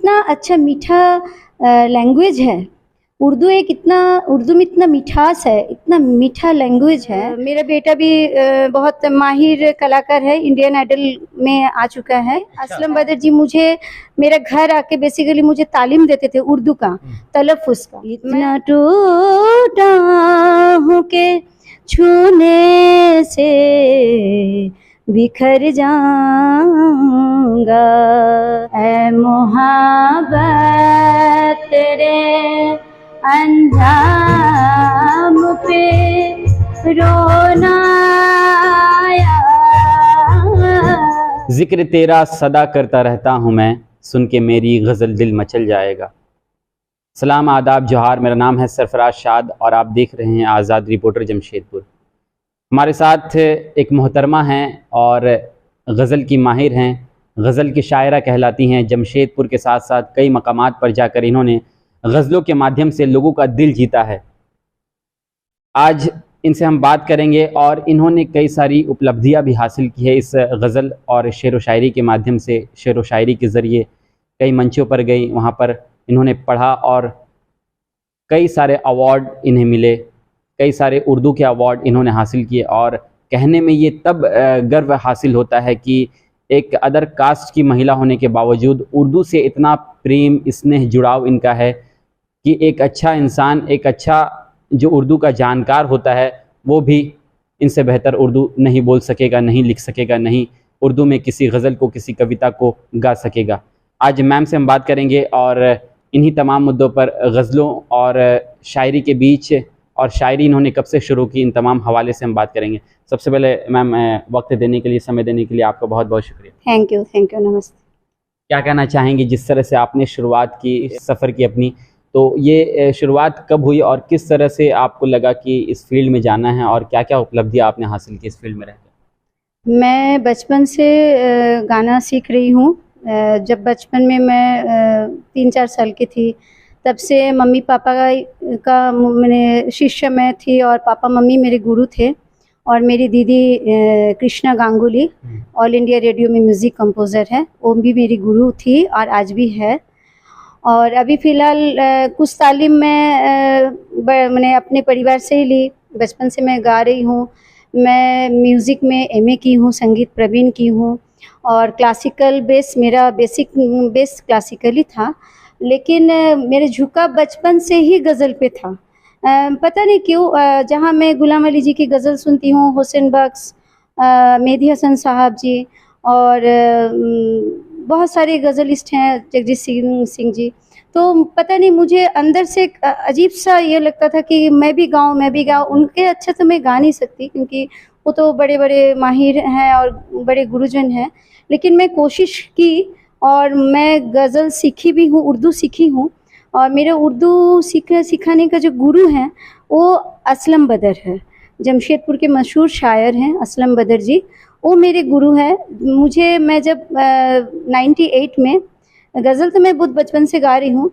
इतना अच्छा मीठा लैंग्वेज है। उर्दू में इतना मिठास है, इतना मीठा लैंग्वेज है। मेरा बेटा भी बहुत माहिर कलाकार है, इंडियन आइडल में आ चुका है। असलम बदर जी मुझे मेरे घर आके बेसिकली मुझे तालीम देते थे उर्दू का, तलफ़्फ़ुज़ का। इतना टूटा हूँ के छूने से बिखर जाऊंगा, ऐ मोहब्बत तेरे अंजाम पे रोना आया। जिक्र तेरा सदा करता रहता हूँ मैं, सुन के मेरी गज़ल दिल मचल जाएगा। सलाम आदाब जोहार, मेरा नाम है सरफराज शाद और आप देख रहे हैं आज़ाद रिपोर्टर जमशेदपुर। हमारे साथ एक मोहतरमा हैं और गज़ल की माहिर हैं, गज़ल की शायरा कहलाती हैं। जमशेदपुर के साथ साथ कई मकामात पर जाकर इन्होंने गज़लों के माध्यम से लोगों का दिल जीता है। आज इनसे हम बात करेंगे और इन्होंने कई सारी उपलब्धियां भी हासिल की है इस गज़ल और शेर व शायरी के माध्यम से। शेर व शायरी के ज़रिए कई मंचों पर गई, वहाँ पर इन्होंने पढ़ा और कई सारे अवार्ड इन्हें मिले, कई सारे उर्दू के अवार्ड इन्होंने हासिल किए। और कहने में ये तब गर्व हासिल होता है कि एक अदर कास्ट की महिला होने के बावजूद उर्दू से इतना प्रेम, स्नेह, जुड़ाव इनका है कि एक अच्छा इंसान, एक अच्छा जो उर्दू का जानकार होता है वो भी इनसे बेहतर उर्दू नहीं बोल सकेगा, नहीं लिख सकेगा, नहीं उर्दू में किसी गज़ल को, किसी कविता को गा सकेगा। आज मैम से हम बात करेंगे और इन्हीं तमाम मुद्दों पर, गज़लों और शायरी के बीच और शायरी इन्होंने कब से शुरू की, इन तमाम हवाले से हम बात करेंगे। सबसे पहले मैम, वक्त देने के लिए, समय देने के लिए आपका बहुत बहुत शुक्रिया। थैंक यू, नमस्ते। क्या कहना चाहेंगी जिस तरह से आपने शुरुआत की इस सफ़र की अपनी, तो ये शुरुआत कब हुई और किस तरह से आपको लगा कि इस फील्ड में जाना है और क्या क्या उपलब्धियाँ आपने हासिल की इस फील्ड में रहकर? मैं बचपन से गाना सीख रही हूँ। जब बचपन में मैं 3-4 साल की थी तब से मम्मी पापा का मैंने शिष्य में थी और पापा मम्मी मेरे गुरु थे। और मेरी दीदी Krishna Ganguly all India radio में म्यूज़िक कंपोज़र है, वो भी मेरी गुरु थी और आज भी है। और अभी फ़िलहाल कुछ तालीम मैंने अपने परिवार से ही ली। बचपन से मैं गा रही हूँ। मैं म्यूज़िक में एमए की हूँ, संगीत प्रवीण की हूँ और क्लासिकल बेस, मेरा बेस क्लासिकल ही था। लेकिन मेरे झुकाव बचपन से ही गज़ल पे था। पता नहीं क्यों, जहाँ मैं गुलाम अली जी की गज़ल सुनती हूँ, हुसैन बख्श, मेहदी हसन साहब जी और बहुत सारे गज़लिस्ट हैं, जगजीत सिंह जी, तो पता नहीं मुझे अंदर से एक अजीब सा ये लगता था कि मैं भी गाऊँ। उनके अच्छा तो मैं गा नहीं सकती क्योंकि वो तो बड़े बड़े माहिर हैं और बड़े गुरुजन हैं। लेकिन मैं कोशिश की और मैं गज़ल सीखी भी हूँ, उर्दू सीखी हूँ। और मेरे उर्दू सिखाने का जो गुरु हैं वो असलम बदर है, जमशेदपुर के मशहूर शायर हैं असलम बदर जी, वो मेरे गुरु हैं। मैं जब 98 में, गज़ल तो मैं बहुत बचपन से गा रही हूँ।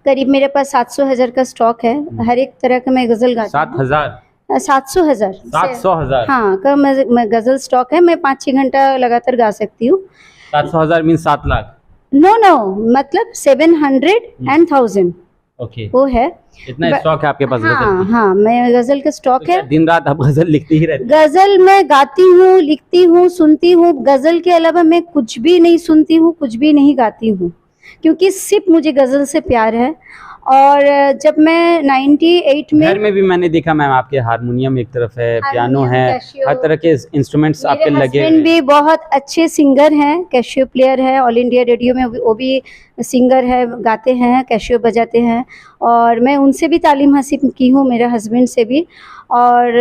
करीब मेरे पास 700,000 का स्टॉक है, हर एक तरह का मैं गज़ल गाती हूँ। 700,000 हाँ का मैं गज़ल स्टॉक है। मैं 5-6 घंटा लगातार गा सकती हूँ। 700,000 मीन 7 लाख? नो, मतलब 700 and 1000। ओके, वो है, इतना स्टॉक है आपके पास? हाँ, मैं गज़ल का स्टॉक है। दिन रात आप गज़ल लिखती ही रहती? गज़ल मैं गाती हूँ, लिखती हूँ, सुनती हूँ। गज़ल के अलावा मैं कुछ भी नहीं सुनती हूँ, कुछ भी नहीं गाती हूँ, क्योंकि सिर्फ मुझे गज़ल से प्यार है। और जब मैं 98 में, घर में भी मैंने देखा मैम आपके हारमोनियम एक तरफ है, पियानो है, हर तरह के इंस्ट्रूमेंट्स आपके लगे। मेरे हस्बैंड भी बहुत अच्छे सिंगर हैं, कैशियो प्लेयर है, ऑल इंडिया रेडियो में वो भी सिंगर है, गाते हैं, कैशियो बजाते हैं। और मैं उनसे भी तालीम हासिल की हूँ, मेरे हस्बैंड से भी। और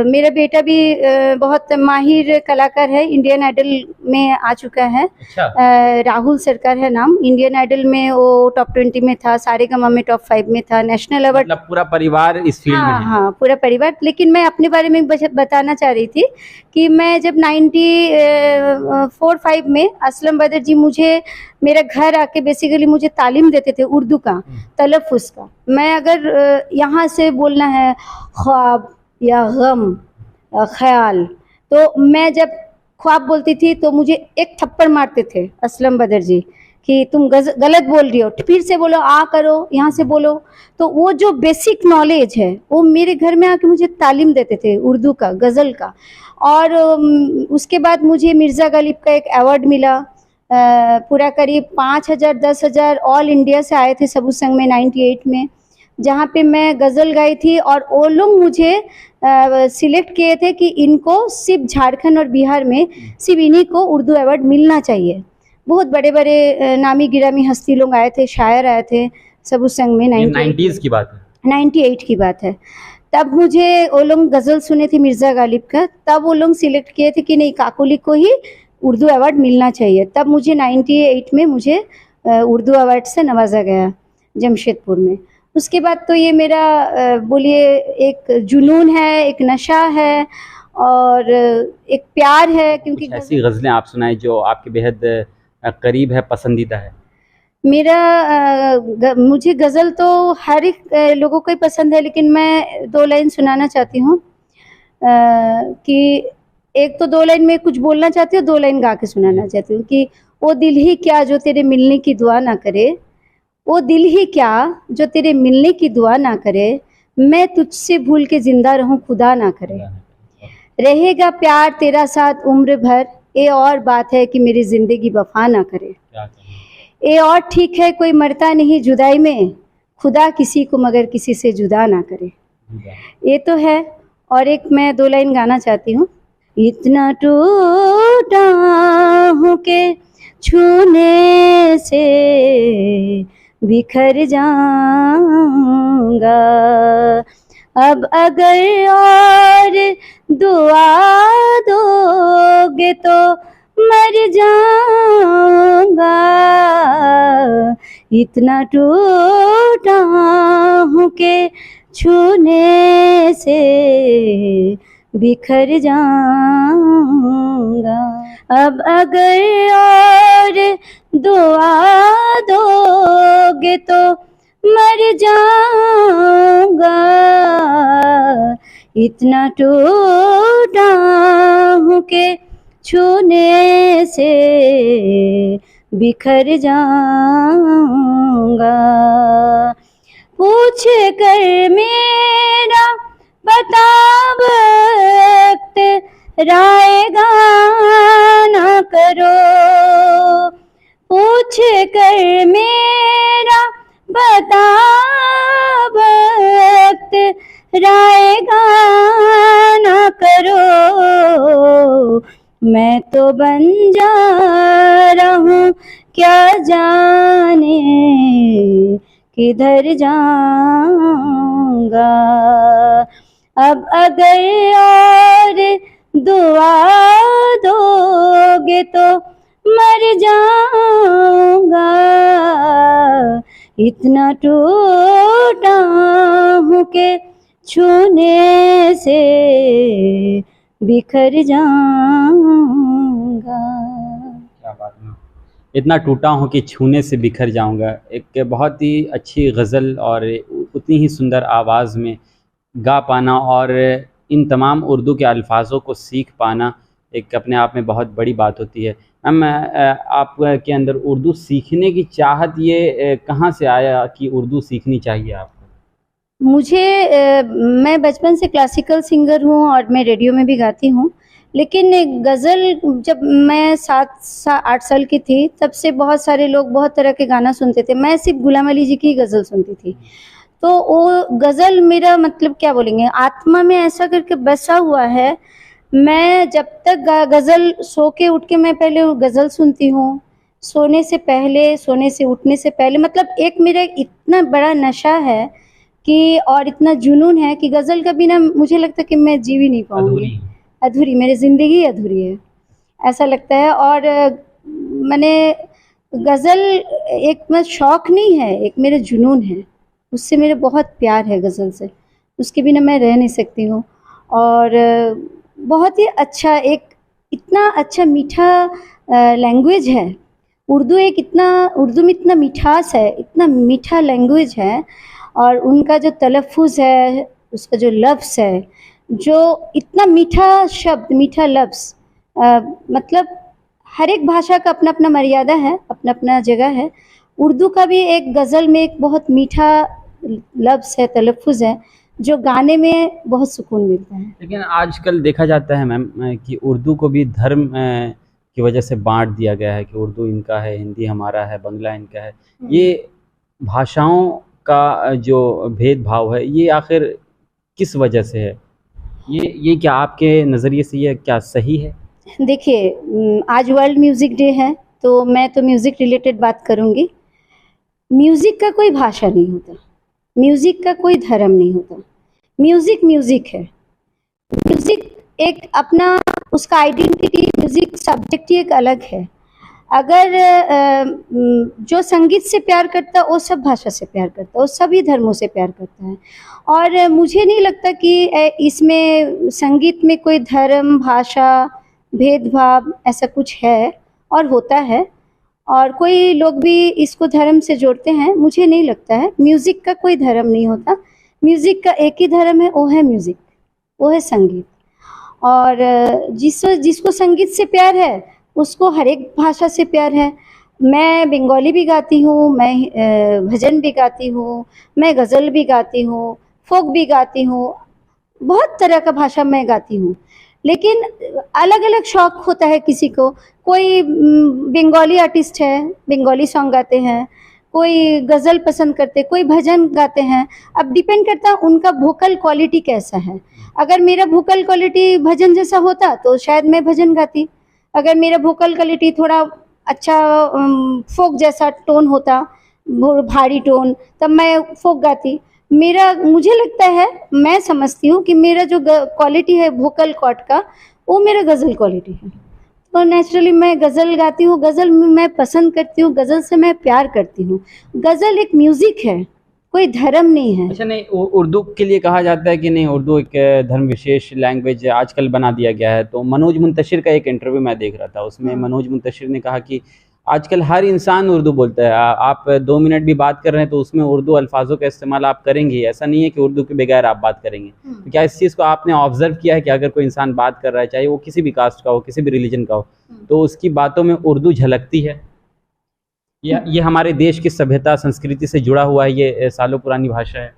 मेरा बेटा भी बहुत माहिर कलाकार है, इंडियन आइडल में आ चुका है। राहुल सरकार है नाम। इंडियन आइडल में वो टॉप 20 में था, सारेगामा में टॉप 5 में था, नेशनल अवार्ड। मतलब पूरा परिवार इस फील्ड में है? हाँ, पूरा परिवार। लेकिन मैं अपने बारे में बताना चाह रही थी कि मैं जब 94-5 में असलम बदर जी मुझे मेरे घर आके बेसिकली मुझे तालीम देते थे उर्दू का, तलफ़्फ़ुज़ का। मैं अगर यहाँ से बोलना है ख्वाब या गम, ख्याल, तो मैं जब ख्वाब बोलती थी तो मुझे एक थप्पड़ मारते थे असलम बदर जी कि तुम गलत बोल रही हो, फिर से बोलो, आ करो, यहाँ से बोलो। तो वो जो बेसिक नॉलेज है वो मेरे घर में आके मुझे तालीम देते थे उर्दू का, गज़ल का। और उसके बाद मुझे मिर्ज़ा गालिब का एक अवार्ड मिला। पूरा करीब 5,000 10,000 ऑल इंडिया से आए थे सबू संघ में 98 में, जहाँ पे मैं गज़ल गाई थी। और वो लोग मुझे सिलेक्ट किए थे कि इनको सिर्फ झारखंड और बिहार में सिर्फ इन्हीं को उर्दू अवार्ड मिलना चाहिए। बहुत बड़े बड़े नामी गिरामी हस्ती लोग आए थे, शायर आए थे सबू संघ में। 90s की बात है, 98 की बात है। तब मुझे वो लोग गज़ल सुने थे मिर्ज़ा गालिब का, तब वो लोग सिलेक्ट किए थे कि नहीं, काकोली को ही उर्दू अवार्ड मिलना चाहिए। तब मुझे 98 में मुझे उर्दू अवार्ड से नवाजा गया जमशेदपुर में। उसके बाद तो ये मेरा बोलिए एक जुनून है, एक नशा है और एक प्यार है। क्योंकि कुछ ऐसी गज़लें आप सुनाएं जो आपके बेहद करीब है, पसंदीदा है। मेरा मुझे गज़ल तो हर एक लोगों को ही पसंद है, लेकिन मैं 2 लाइन सुनाना चाहती हूँ कि एक तो 2 लाइन में कुछ बोलना चाहती हूँ, 2 लाइन गा के सुनाना चाहती हूँ कि वो दिल ही क्या जो तेरे मिलने की दुआ ना करे, वो दिल ही क्या जो तेरे मिलने की दुआ ना करे, मैं तुझसे भूल के जिंदा रहूं खुदा ना करे, रहेगा प्यार तेरा साथ उम्र भर, ये और बात है कि मेरी ज़िंदगी वफा ना करे, ये और ठीक है कोई मरता नहीं जुदाई में, खुदा किसी को मगर किसी से जुदा ना करे। ये तो है। और एक मैं 2 लाइन गाना चाहती हूँ। इतना टूटा हूँ के छूने से बिखर जाऊंगा, अब अगर और दुआ दोगे तो मर जाऊंगा, इतना टूटा हूँ के छूने से बिखर जाऊंगा, अब अगर और दुआ दोगे तो मर जाऊंगा, इतना टूटा हूँ के छूने से बिखर जाऊंगा, पूछ कर मेरा पता वक्त रायगा ना करो, पूछ कर मेरा पता वक्त रायगा ना करो, मैं तो बंजारा हूँ क्या जाने किधर जाऊंगा, अब अगर और दुआ दोगे तो मर जाऊंगा, इतना टूटा हूँ के छूने से बिखर जाऊंगा। क्या बात है, इतना टूटा हूँ कि छूने से बिखर जाऊंगा। एक बहुत ही अच्छी गज़ल और उतनी ही सुंदर आवाज़ में गा पाना और इन तमाम उर्दू के अल्फाज़ों को सीख पाना एक अपने आप में बहुत बड़ी बात होती है। मैम, आपके अंदर उर्दू सीखने की चाहत ये कहाँ से आया कि उर्दू सीखनी चाहिए आपको? मुझे मैं बचपन से क्लासिकल सिंगर हूँ और मैं रेडियो में भी गाती हूँ, लेकिन गज़ल जब मैं 7-8 साल की थी तब से बहुत सारे लोग बहुत तरह के गाना सुनते थे, मैं सिर्फ गुलाम अली जी की गज़ल सुनती थी। तो वो गज़ल मेरा मतलब क्या बोलेंगे, आत्मा में ऐसा करके बसा हुआ है। मैं जब तक गज़ल सो के उठ के मैं पहले गज़ल सुनती हूँ, सोने से पहले, सोने से उठने से पहले, मतलब एक मेरा इतना बड़ा नशा है कि और इतना जुनून है कि गज़ल का बिना मुझे लगता है कि मैं जी भी नहीं पाऊँगी, अधूरी, मेरी ज़िंदगी अधूरी है ऐसा लगता है। और मैंने गज़ल एक मैं शौक़ नहीं है, एक मेरा जुनून है, उससे मेरे बहुत प्यार है गज़ल से, उसके बिना मैं रह नहीं सकती हूँ। और बहुत ही अच्छा, एक इतना अच्छा मीठा लैंग्वेज है उर्दू, एक इतना उर्दू में इतना मिठास है, इतना मीठा लैंग्वेज है। और उनका जो तलफ़ुज़ है, उसका जो लफ्ज़ है, जो इतना मीठा शब्द, मीठा लफ्ज़, मतलब हर एक भाषा का अपना अपना मर्यादा है, अपना अपना जगह है। उर्दू का भी एक गज़ल में एक बहुत मीठा लफ्ज़ है, तलफ़्फ़ुज़ है, जो गाने में बहुत सुकून मिलता है। लेकिन आजकल देखा जाता है मैम कि उर्दू को भी धर्म की वजह से बांट दिया गया है कि उर्दू इनका है, हिंदी हमारा है, बंगला इनका है। ये भाषाओं का जो भेदभाव है ये आखिर किस वजह से है? ये क्या आपके नज़रिए से ये क्या सही है? देखिए, आज वर्ल्ड म्यूज़िक डे है, तो मैं तो म्यूज़िक रिलेटेड बात करूँगी। म्यूज़िक का कोई भाषा नहीं होता, म्यूज़िक का कोई धर्म नहीं होता। म्यूज़िक म्यूज़िक है। म्यूज़िक एक अपना उसका आइडेंटिटी, म्यूज़िक सब्जेक्ट ही एक अलग है। अगर जो संगीत से प्यार करता है वो सब भाषा से प्यार करता है, वो सभी धर्मों से प्यार करता है। और मुझे नहीं लगता कि इसमें संगीत में कोई धर्म, भाषा, भेदभाव ऐसा कुछ है और होता है। और कोई लोग भी इसको धर्म से जोड़ते हैं, मुझे नहीं लगता है। म्यूज़िक का कोई धर्म नहीं होता। म्यूज़िक का एक ही धर्म है, वो है म्यूज़िक, वो है संगीत। और जिसको संगीत से प्यार है उसको हर एक भाषा से प्यार है। मैं बंगाली भी गाती हूँ, मैं भजन भी गाती हूँ, मैं गज़ल भी गाती हूँ, फ़ोक भी गाती हूँ, बहुत तरह का भाषा मैं गाती हूँ। लेकिन अलग अलग शौक़ होता है किसी को। कोई बंगाली आर्टिस्ट है, बंगाली सॉन्ग गाते हैं, कोई गज़ल पसंद करते, कोई भजन गाते हैं। अब डिपेंड करता है उनका वोकल क्वालिटी कैसा है। अगर मेरा वोकल क्वालिटी भजन जैसा होता तो शायद मैं भजन गाती। अगर मेरा वोकल क्वालिटी थोड़ा अच्छा फ़ोक जैसा टोन होता, भारी टोन, तब मैं फ़ोक गाती। मुझे लगता है, मैं समझती हूँ कि मेरा जो क्वालिटी है वोकल कॉर्ड का, वो मेरा गज़ल क्वालिटी है। तो नेचुरली मैं गज़ल गाती हूँ, गज़ल मैं पसंद करती हूँ, गज़ल से मैं प्यार करती हूँ। गज़ल एक म्यूज़िक है, कोई धर्म नहीं है। अच्छा, नहीं उर्दू के लिए कहा जाता है कि नहीं उर्दू एक धर्म विशेष लैंग्वेज आजकल बना दिया गया है। तो मनोज मुंतशिर का एक इंटरव्यू मैं देख रहा था, उसमें मनोज मुंतशिर ने कहा कि आजकल हर इंसान उर्दू बोलता है। आप 2 मिनट भी बात कर रहे हैं तो उसमें उर्दू अल्फाजों का इस्तेमाल आप करेंगे। ऐसा नहीं है कि उर्दू के बगैर आप बात करेंगे। तो क्या इस चीज़ को आपने ऑब्जर्व किया है कि अगर कोई इंसान बात कर रहा है, चाहे वो किसी भी कास्ट का हो, किसी भी रिलीजन का हो, तो उसकी बातों में उर्दू झलकती है? ये हमारे देश की सभ्यता संस्कृति से जुड़ा हुआ है, ये सालों पुरानी भाषा है।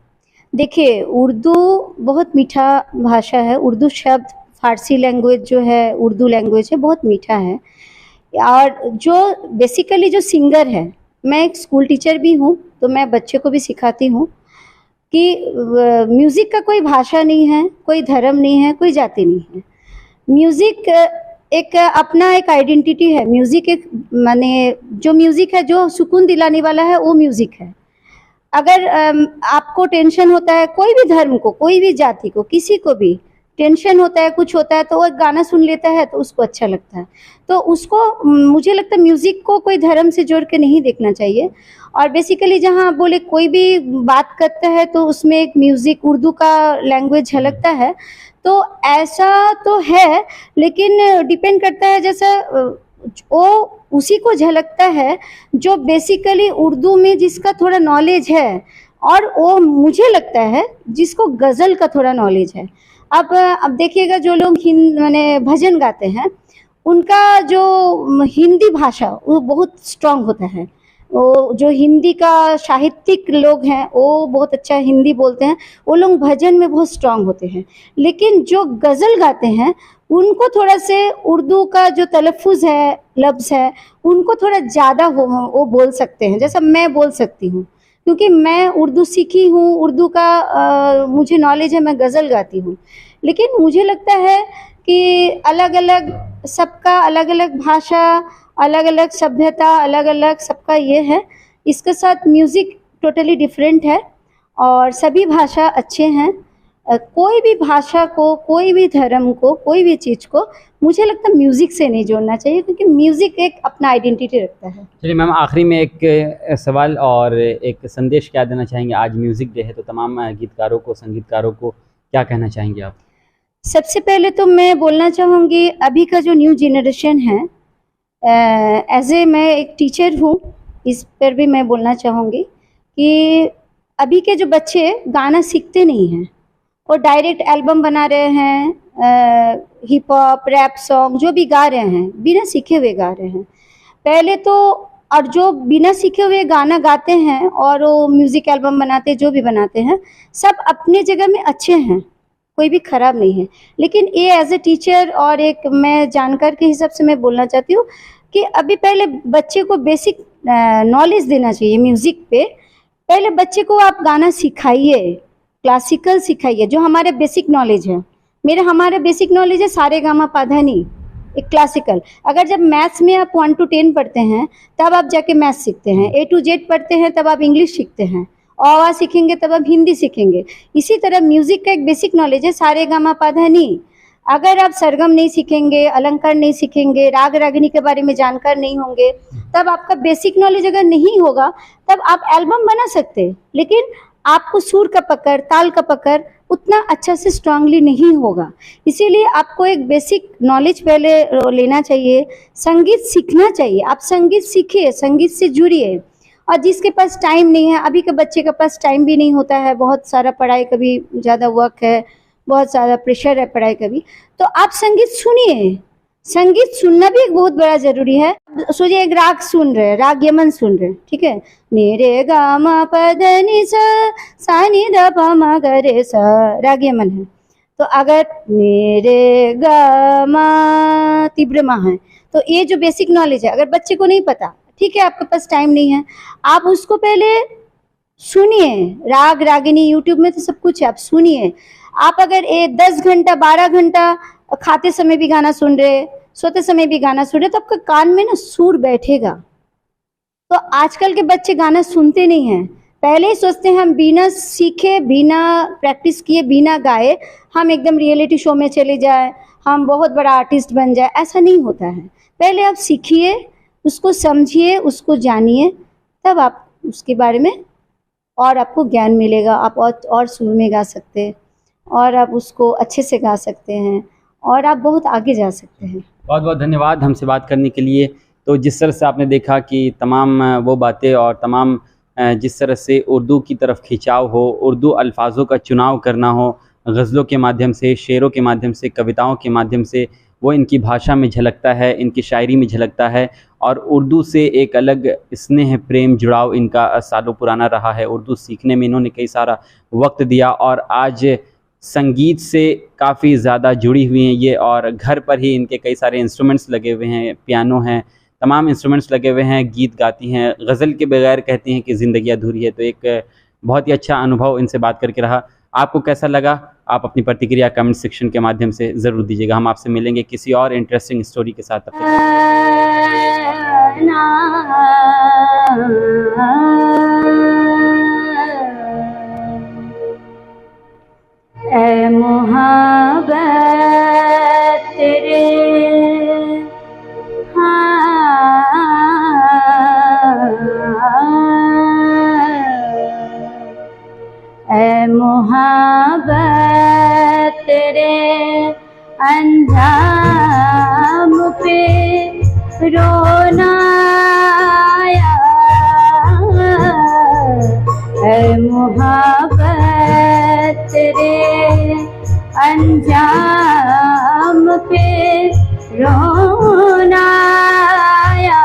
देखिए, उर्दू बहुत मीठा भाषा है। उर्दू शब्द फ़ारसी लैंग्वेज जो है, उर्दू लैंग्वेज है, बहुत मीठा है। और जो बेसिकली जो सिंगर है, मैं एक स्कूल टीचर भी हूँ, तो मैं बच्चे को भी सिखाती हूँ कि म्यूज़िक का कोई भाषा नहीं है, कोई धर्म नहीं है, कोई जाति नहीं है। म्यूज़िक एक अपना एक आइडेंटिटी है। म्यूज़िक एक माने जो म्यूज़िक है, जो सुकून दिलाने वाला है, वो म्यूज़िक है। अगर आपको टेंशन होता है, कोई भी धर्म को, कोई भी जाति को, किसी को भी टेंशन होता है, कुछ होता है, तो वो एक गाना सुन लेता है तो उसको अच्छा लगता है। तो उसको मुझे लगता है म्यूज़िक को कोई धर्म से जोड़ के नहीं देखना चाहिए। और बेसिकली जहाँ आप बोले कोई भी बात करता है तो उसमें एक म्यूज़िक, उर्दू का लैंग्वेज झलकता है, तो ऐसा तो है। लेकिन डिपेंड करता है, जैसा वो उसी को झलकता है जो बेसिकली उर्दू में जिसका थोड़ा नॉलेज है, और वो मुझे लगता है जिसको गज़ल का थोड़ा नॉलेज है। अब देखिएगा, जो लोग माने भजन गाते हैं, उनका जो हिंदी भाषा वो बहुत स्ट्रॉन्ग होता है। वो जो हिंदी का साहित्यिक लोग हैं, वो बहुत अच्छा हिंदी बोलते हैं, वो लोग भजन में बहुत स्ट्रॉन्ग होते हैं। लेकिन जो गज़ल गाते हैं, उनको थोड़ा से उर्दू का जो तलफ़्फ़ुज़ है, लफ्ज़ है, उनको थोड़ा ज़्यादा वो बोल सकते हैं, जैसा मैं बोल सकती हूँ। क्योंकि मैं उर्दू सीखी हूँ, उर्दू का मुझे नॉलेज है, मैं गज़ल गाती हूँ। लेकिन मुझे लगता है कि अलग-अलग सबका अलग-अलग भाषा, अलग-अलग सभ्यता, अलग-अलग सबका ये है। इसके साथ म्यूज़िक टोटली डिफरेंट है और सभी भाषा अच्छे हैं। कोई भी भाषा को, कोई भी धर्म को, कोई भी चीज़ को मुझे लगता है म्यूज़िक से नहीं जोड़ना चाहिए, क्योंकि म्यूज़िक एक अपना आइडेंटिटी रखता है। चलिए मैम, आखिरी में एक सवाल और एक संदेश क्या देना चाहेंगे? आज म्यूज़िक डे है, तो तमाम गीतकारों को, संगीतकारों को क्या कहना चाहेंगे आप? सबसे पहले तो मैं बोलना चाहूँगी, अभी का जो न्यू जनरेशन है, मैं एक टीचर हूँ, इस पर भी मैं बोलना चाहूँगी कि अभी के जो बच्चे गाना सीखते नहीं हैं, वो डायरेक्ट एल्बम बना रहे हैं, हिप हॉप रैप सॉन्ग जो भी गा रहे हैं बिना सीखे हुए गा रहे हैं पहले तो। और जो बिना सीखे हुए गाना गाते हैं और वो म्यूज़िक एल्बम बनाते जो भी बनाते हैं सब अपने जगह में अच्छे हैं, कोई भी खराब नहीं है। लेकिन ये एज ए टीचर और एक मैं जानकार के हिसाब से मैं बोलना चाहती हूँ कि अभी पहले बच्चे को बेसिक नॉलेज देना चाहिए म्यूज़िक पे। पहले बच्चे को आप गाना सिखाइए, क्लासिकल सिखाइए जो हमारे बेसिक नॉलेज है। हमारे बेसिक नॉलेज है सारेगामा पाधानी, एक क्लासिकल। अगर जब मैथ्स में आप 1 to 10 पढ़ते हैं तब आप जाके मैथ्स सीखते हैं, A to Z पढ़ते हैं तब आप इंग्लिश सीखते हैं, अ सीखेंगे तब आप हिंदी सीखेंगे। इसी तरह म्यूज़िक का एक बेसिक नॉलेज है सारेगामा पाधानी। अगर आप सरगम नहीं सीखेंगे, अलंकार नहीं सीखेंगे, राग रागिनी के बारे में जानकार नहीं होंगे, तब आपका बेसिक नॉलेज अगर नहीं होगा तब आप एल्बम बना सकते हैं, लेकिन आपको सुर का पकड़, ताल का पकड़ उतना अच्छा से स्ट्रांगली नहीं होगा। इसीलिए आपको एक बेसिक नॉलेज पहले लेना चाहिए, संगीत सीखना चाहिए। आप संगीत सीखिए, संगीत से जुड़िए। और जिसके पास टाइम नहीं है, अभी के बच्चे के पास टाइम भी नहीं होता है, बहुत सारा पढ़ाई का भी ज़्यादा वर्क है, बहुत सारा प्रेशर है पढ़ाई का भी, तो आप संगीत सुनिए। संगीत सुनना भी एक बहुत बड़ा जरूरी है। सोचिए एक राग सुन रहे हैं, राग यमन सुन रहे हैं, ठीक है, मेरे गा मा प ध नि सा नि ध प म ग रे सा, राग यमन है। तो अगर मेरे गा मा तीव्र मा है, तो ये जो बेसिक नॉलेज है अगर बच्चे को नहीं पता, ठीक है, आपके पास टाइम नहीं है, आप उसको पहले सुनिए। राग रागिनी यूट्यूब में तो सब कुछ है, आप सुनिए। आप अगर 10 घंटा 12 घंटा खाते समय भी गाना सुन रहे, सोते समय भी गाना सुन रहे, तो आपके कान में ना सुर बैठेगा। तो आजकल के बच्चे गाना सुनते नहीं हैं, पहले ही सोचते हैं हम बिना सीखे, बिना प्रैक्टिस किए, बिना गाए हम एकदम रियलिटी शो में चले जाए, हम बहुत बड़ा आर्टिस्ट बन जाए। ऐसा नहीं होता है। पहले आप सीखिए, उसको समझिए, उसको जानिए, तब आप उसके बारे में और आपको ज्ञान मिलेगा। आप और सुर में गा सकते हैं और आप उसको अच्छे से गा सकते हैं और आप बहुत आगे जा सकते हैं। बहुत बहुत धन्यवाद हमसे बात करने के लिए। तो जिस तरह से आपने देखा कि तमाम वो बातें और तमाम जिस तरह से उर्दू की तरफ खिंचाव हो, उर्दू अल्फाज़ों का चुनाव करना हो, गज़लों के माध्यम से, शेरों के माध्यम से, कविताओं के माध्यम से, वो इनकी भाषा में झलकता है, इनकी शायरी में झलकता है। और उर्दू से एक अलग स्नेह प्रेम जुड़ाव इनका सालों पुराना रहा है। उर्दू सीखने में इन्होंने कई सारा वक्त दिया और आज संगीत से काफ़ी ज़्यादा जुड़ी हुई हैं ये। और घर पर ही इनके कई सारे इंस्ट्रूमेंट्स लगे हुए हैं, पियानो हैं, तमाम इंस्ट्रूमेंट्स लगे हुए हैं, गीत गाती हैं। गज़ल के बगैर कहती हैं कि ज़िंदगी अधूरी है। तो एक बहुत ही अच्छा अनुभव इनसे बात करके रहा। आपको कैसा लगा? आप अपनी प्रतिक्रिया कमेंट सेक्शन के माध्यम से ज़रूर दीजिएगा। हम आपसे मिलेंगे किसी और इंटरेस्टिंग स्टोरी के साथ। ऐ मोहब्बत तेरे ऐ मोहब्बत तेरे अंजाम पे रोना आया। ऐ मोहब्बत तेरे अंजाम पे रोना आया।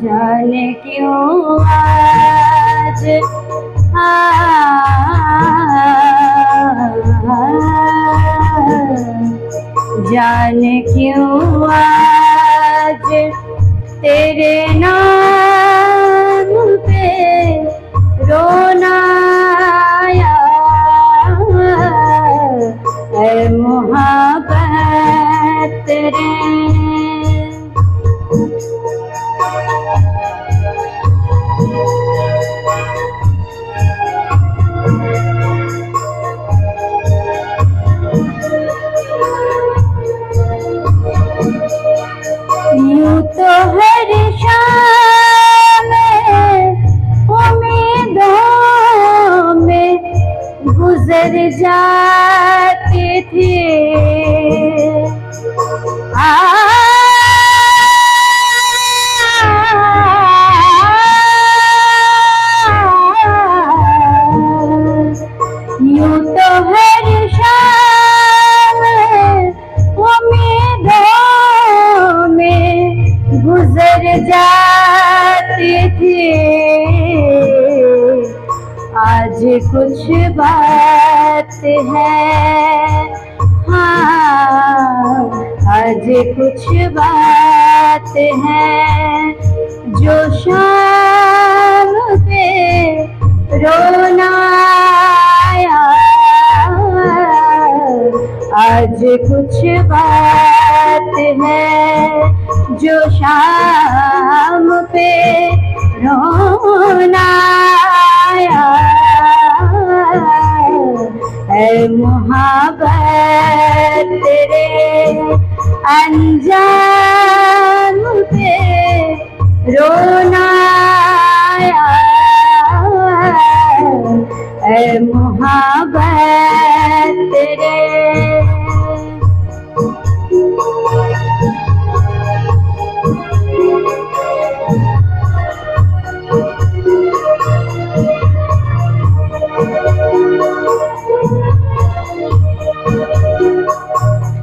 जाने क्यों आज जाने क्यों आज तेरे नाम पे रोना आया। ऐ मोहब्बत तेरे यूं तो हर शाम आज कुछ बात है, हाँ आज कुछ बात है, जो शाम पे रोना आया, आज कुछ बात है, जो शाम पे रोना आया, ऐ मोहब्बत तेरे अंजाम पे रोना आया, ऐ मोहब्बत तेरे।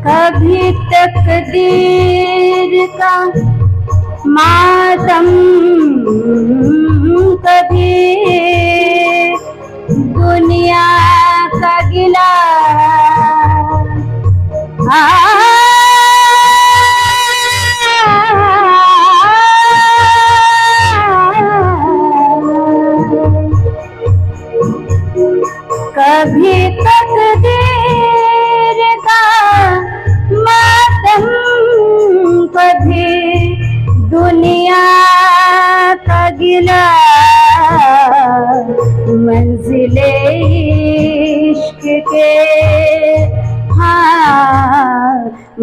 कभी तकदीर का मातम, कभी दुनिया का गिला, कभी तकदीर का मातम, कभी दुनिया का गिला, मंजिले इश्क के, हाँ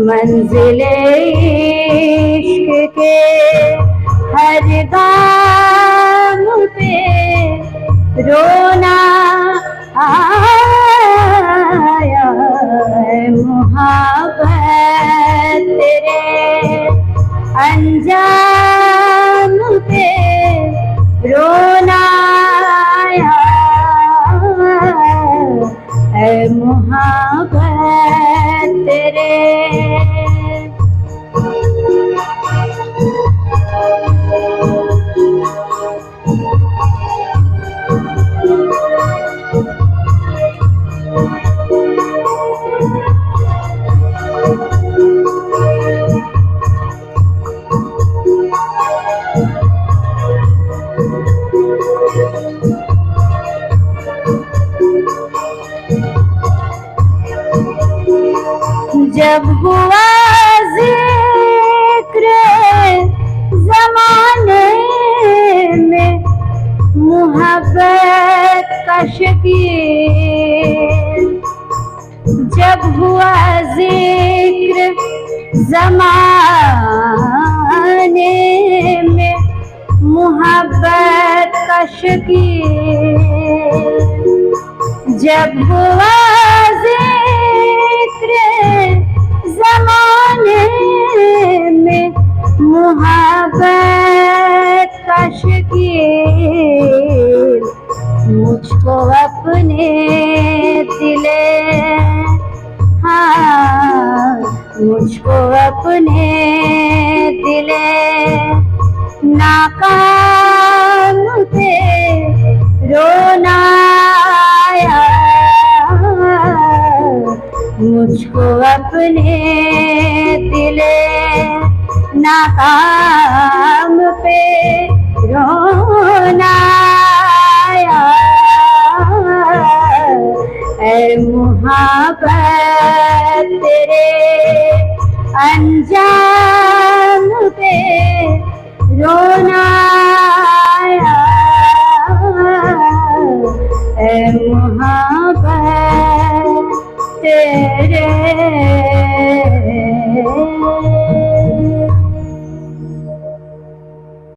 मंजिले इश्क के, हर गाम पे रोना आया, मोहब्बत तेरे अंजाम पे रोना आया, ऐ मोहब्बत तेरे। जब हुआ जिक्र ज़माने में मोहब्बत का शकील, जब हुआ जिक्र ज़माने में मोहब्बत का शकील, जब हुआ जिक्र ज़माने में मोहब्बत का शकील, मुझको अपने दिले, हाँ मुझको अपने दिले नाकाम पे रोना आया, मुझको अपने दिले नाकाम पे रोना आया, ऐ मोहब्बत तेरे अंजाम पे रोना आया, ऐ मोहब्बत तेरे।